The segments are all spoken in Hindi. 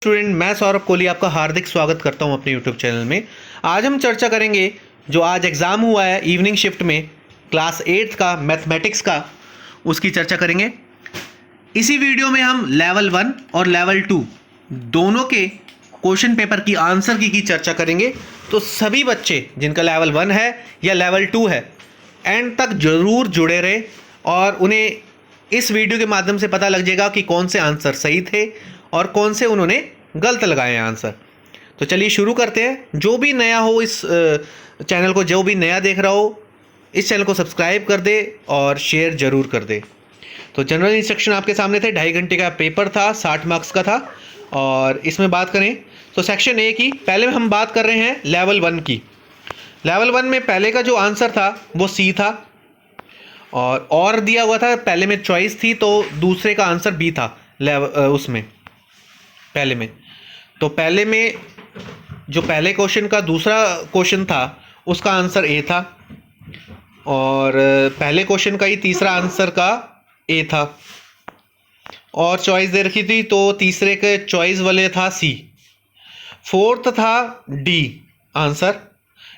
स्टूडेंट, मैं सौरभ कोहली आपका हार्दिक स्वागत करता हूं अपने यूट्यूब चैनल में। आज हम चर्चा करेंगे जो आज एग्ज़ाम हुआ है इवनिंग शिफ्ट में क्लास 8 का मैथमेटिक्स का, उसकी चर्चा करेंगे। इसी वीडियो में हम लेवल 1 और लेवल 2 दोनों के क्वेश्चन पेपर की आंसर की चर्चा करेंगे। तो सभी बच्चे जिनका लेवल 1 है या लेवल 2 है, एंड तक ज़रूर जुड़े रहे और उन्हें इस वीडियो के माध्यम से पता लग जाएगा कि कौन से आंसर सही थे और कौन से उन्होंने गलत लगाए हैं आंसर। तो चलिए शुरू करते हैं। जो भी नया हो इस चैनल को, जो भी नया देख रहा हो, इस चैनल को सब्सक्राइब कर दे और शेयर ज़रूर कर दे। तो जनरल इंस्ट्रक्शन आपके सामने थे। 2.5 घंटे का पेपर था, 60 मार्क्स का था। और इसमें बात करें तो सेक्शन ए की पहले हम बात कर रहे हैं लेवल 1 की। लेवल 1 में पहले का जो आंसर था वो सी था और दिया हुआ था। पहले में चॉइस थी तो दूसरे का आंसर बी था। उसमें पहले में तो पहले में जो पहले क्वेश्चन का दूसरा क्वेश्चन था उसका आंसर ए था, और पहले क्वेश्चन का ही तीसरा आंसर का ए था, और चॉइस दे रखी थी तो तीसरे के चॉइस वाले था सी। फोर्थ था डी आंसर।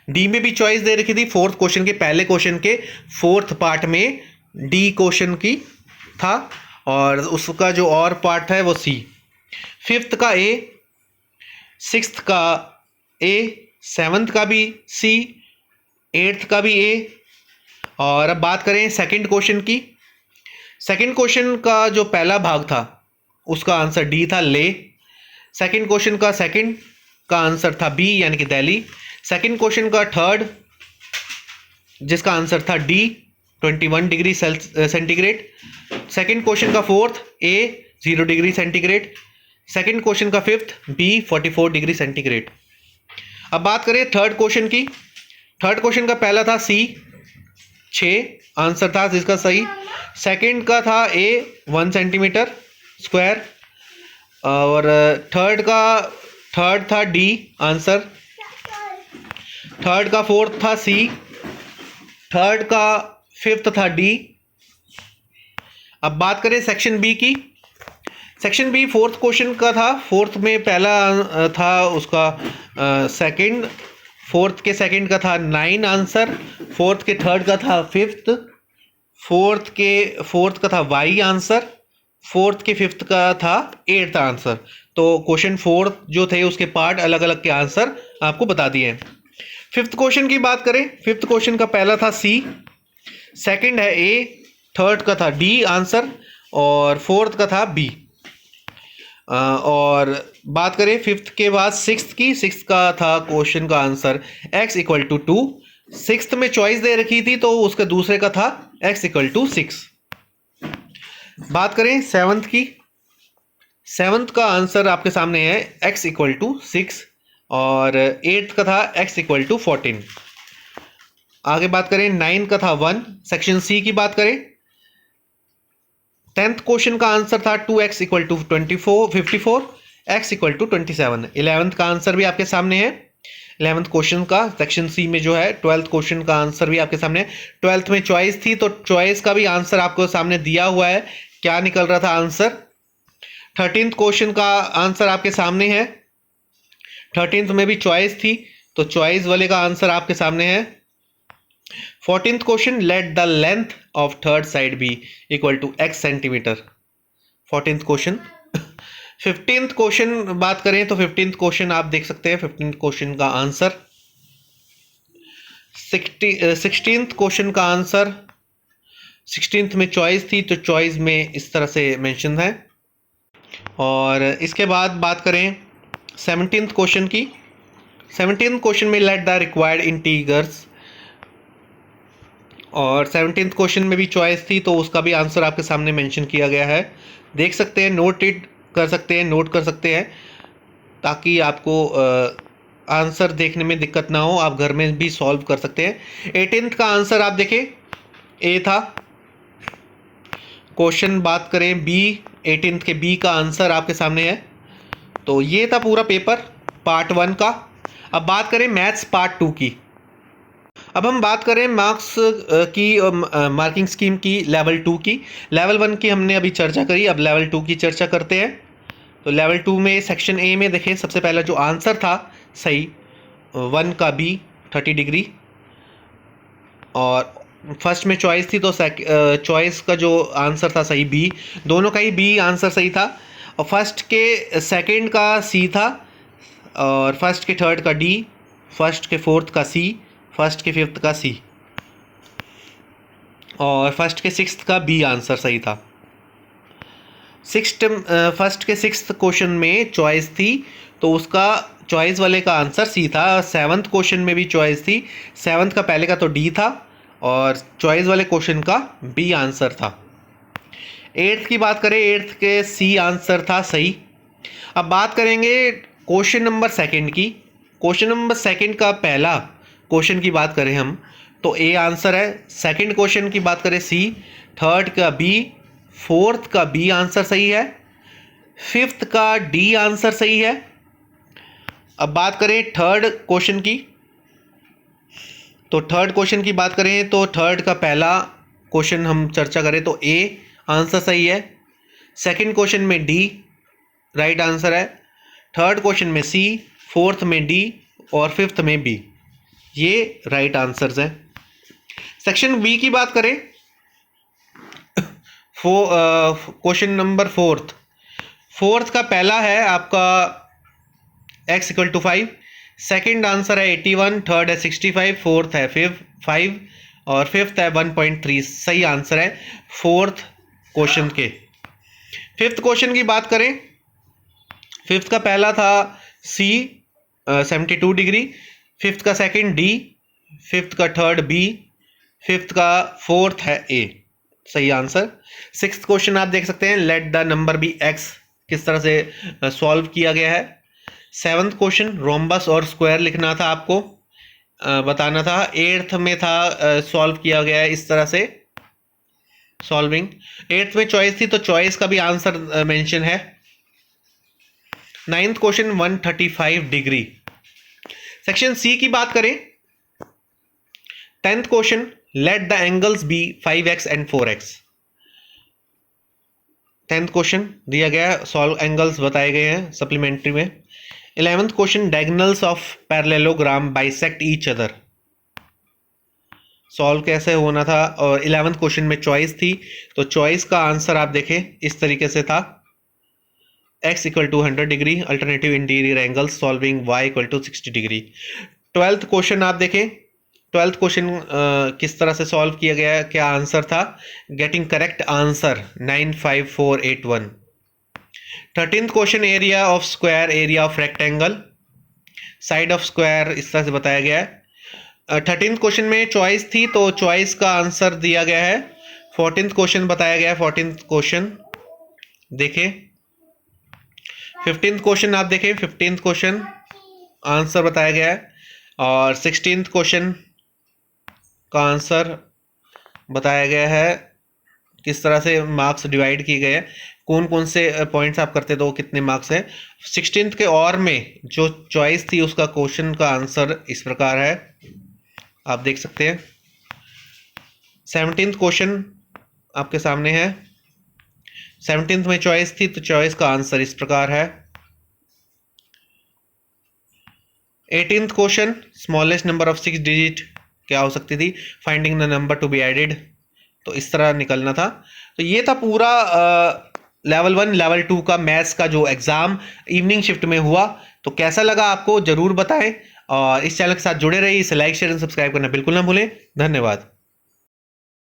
डी में भी चॉइस दे रखी थी फोर्थ क्वेश्चन के, पहले क्वेश्चन के फोर्थ पार्ट में डी क्वेश्चन की था, और उसका जो और पार्ट है वो सी। फिफ्थ का ए, सिक्स्थ का ए, सेवन्थ का भी सी, एट्थ का भी ए। और अब बात करें सेकंड क्वेश्चन की। सेकंड क्वेश्चन का जो पहला भाग था उसका आंसर डी था, ले। सेकंड क्वेश्चन का सेकंड का आंसर था बी यानी कि दिल्ली। सेकंड क्वेश्चन का थर्ड जिसका आंसर था D 21 degree centigrade. Second question का फोर्थ ए 0 डिग्री सेंटीग्रेड। सेकंड क्वेश्चन का फिफ्थ बी 44 डिग्री सेंटीग्रेड। अब बात करें थर्ड क्वेश्चन की। थर्ड क्वेश्चन का पहला था सी 6 आंसर था जिसका सही। सेकंड का था ए 1 सेंटीमीटर स्क्वायर, और थर्ड था डी आंसर। थर्ड का फोर्थ था सी, थर्ड का फिफ्थ था डी। अब बात करें सेक्शन बी की। सेक्शन बी फोर्थ क्वेश्चन का था। फोर्थ में पहला था उसका सेकंड, फोर्थ के सेकंड का था 9 आंसर, फोर्थ के थर्ड का था फिफ्थ, फोर्थ का था वाई आंसर, फोर्थ के फिफ्थ का था 8th आंसर। तो क्वेश्चन फोर्थ जो थे उसके पार्ट अलग अलग के आंसर आपको बता दिए हैं। फिफ्थ क्वेश्चन की बात करें, फिफ्थ क्वेश्चन का पहला था सी, सेकंड है ए, थर्ड का था डी आंसर, और फोर्थ का था बी। और बात करें फिफ्थ के बाद सिक्स्थ की। सिक्स्थ का था क्वेश्चन का आंसर x = 2। सिक्स्थ में चॉइस दे रखी थी तो उसका दूसरे का था x = 6। बात करें सेवन्थ की। सेवन्थ का आंसर आपके सामने है x = 6, और एट्थ का था x = 14। आगे बात करें 9 का था 1। सेक्शन सी की बात करें, 10th क्वेश्चन का आंसर था 2x = 54, x = 27। 11th का आंसर भी आपके सामने है। 11th क्वेश्चन का सेक्शन सी में जो है 12th क्वेश्चन का आंसर भी आपके सामने है। 12th में चॉइस थी तो चॉइस का भी आंसर आपको सामने दिया हुआ है, क्या निकल रहा था आंसर। 13th क्वेश्चन का आंसर आपके सामने है। 13th में भी चॉइस थी तो चॉइस वाले का आंसर आपके सामने है। 14th question, let the length of third side be = x centimetre. 14th question. 15th question बात करें तो 15th क्वेश्चन आप देख सकते हैं। 15th क्वेश्चन का आंसर 16th क्वेश्चन का आंसर, 16th में चॉइस थी तो चॉइस में इस तरह से मेंशन है। और इसके बाद बात करें 17th क्वेश्चन की। 17th क्वेश्चन में लेट द रिक्वायर्ड इंटीजर्स, और 17th क्वेश्चन में भी चॉइस थी तो उसका भी आंसर आपके सामने मेंशन किया गया है। देख सकते हैं, नोट कर सकते हैं ताकि आपको आंसर देखने में दिक्कत ना हो, आप घर में भी सॉल्व कर सकते हैं। 18th का आंसर आप देखें ए था। क्वेश्चन बात करें बी, 18th के बी का आंसर आपके सामने है। तो ये था पूरा पेपर पार्ट 1 का। अब बात करें मैथ्स पार्ट 2 की। अब हम बात करें मार्क्स की मार्किंग स्कीम की लेवल 2 की। लेवल 1 की हमने अभी चर्चा करी, अब लेवल 2 की चर्चा करते हैं। तो लेवल 2 में सेक्शन ए में देखें, सबसे पहला जो आंसर था सही 1 का बी 30 डिग्री, और फर्स्ट में चॉइस थी तो चॉइस का जो आंसर था सही बी, दोनों का ही बी आंसर सही था। और फर्स्ट के सेकंड का सी था, और फर्स्ट के थर्ड का डी, फर्स्ट के फोर्थ का सी, फर्स्ट के फिफ्थ का सी, और फर्स्ट के सिक्स्थ का बी आंसर सही था। फर्स्ट के सिक्स्थ क्वेश्चन में चॉइस थी तो उसका चॉइस वाले का आंसर सी था। सेवन्थ क्वेश्चन में भी चॉइस थी, सेवन्थ का पहले का तो डी था और चॉइस वाले क्वेश्चन का बी आंसर था। एट्थ की बात करें, एट्थ के सी आंसर था सही। अब बात करेंगे क्वेश्चन नंबर सेकंड की। क्वेश्चन नंबर सेकंड का पहला क्वेश्चन की बात करें हम तो ए आंसर है, सेकंड क्वेश्चन की बात करें सी, थर्ड का बी, फोर्थ का बी आंसर सही है, फिफ्थ का डी आंसर सही है। अब बात करें थर्ड क्वेश्चन की, तो थर्ड क्वेश्चन की बात करें तो थर्ड का पहला क्वेश्चन हम चर्चा करें तो ए आंसर सही है, सेकंड क्वेश्चन में डी राइट आंसर है, थर्ड क्वेश्चन में सी, फोर्थ में डी और फिफ्थ में बी, ये राइट आंसर्स हैं। सेक्शन बी की बात करें, क्वेश्चन नंबर फोर्थ का पहला है आपका x equal to 5, second answer है 81, थर्ड है 65, फोर्थ है 5 और फिफ्थ है 1.3, सही आंसर है फोर्थ क्वेश्चन के। फिफ्थ क्वेश्चन की बात करें, फिफ्थ का पहला था सी 72 डिग्री, फिफ्थ का सेकंड डी, फिफ्थ का थर्ड बी, फिफ्थ का फोर्थ है ए, सही आंसर। सिक्स्थ क्वेश्चन आप देख सकते हैं, let the number be x, किस तरह से सॉल्व किया गया है। सेवन्थ क्वेश्चन रोम्बस और स्क्वायर लिखना था आपको, बताना था। एट्थ में था सॉल्व किया गया है इस तरह से सॉल्विंग। एट्थ में चॉइस थी तो चॉइस का भी आंसर मेंशन है। Ninth question 135 degree. Section C की बात करें, 10th question let the angles be 5x and 4x। 10th question दिया गया है, सॉल्व एंगल्स बताए गए हैं सप्लीमेंट्री में। 11th question diagonals of parallelogram bisect each other, solve कैसे होना था। और 11th क्वेश्चन में चॉइस थी तो चॉइस का आंसर आप देखें इस तरीके से था, x equal to 100 degree, alternative interior angles solving y equal to 60 degree. 12th question आप देखें, 12th क्वेश्चन किस तरह से सॉल्व किया गया है, क्या आंसर था, getting correct answer 95481। 13th question area of square, area of rectangle, side of square, इस तरह से बताया गया है। 13th क्वेश्चन में चॉइस थी तो चॉइस का आंसर दिया गया है। 14th क्वेश्चन बताया गया है, 14th क्वेश्चन देखें। 15th क्वेश्चन आप देखें, 15th क्वेश्चन आंसर बताया गया है। और 16th क्वेश्चन का आंसर बताया गया है, किस तरह से मार्क्स डिवाइड किए गए हैं, कौन कौन से पॉइंट्स आप करते तो कितने मार्क्स हैं। 16th के और में जो चॉइस थी उसका क्वेश्चन का आंसर इस प्रकार है, आप देख सकते हैं। 17th क्वेश्चन आपके सामने है, 17th में चॉइस थी तो चॉइस का आंसर इस प्रकार है। 18th question smallest number of 6 digit क्या हो सकती थी, finding the number to be added, तो इस तरह निकलना था। तो ये था पूरा लेवल 1 लेवल 2 का मैथ्स का जो एग्ज़ाम इवनिंग शिफ्ट में हुआ। तो कैसा लगा आपको ज़रूर बताएं, और इस चैनल के साथ जुड़े रहिए। इसे लाइक शेयर एंड सब्सक्राइब करना बिल्कुल ना भूलें। धन्यवाद।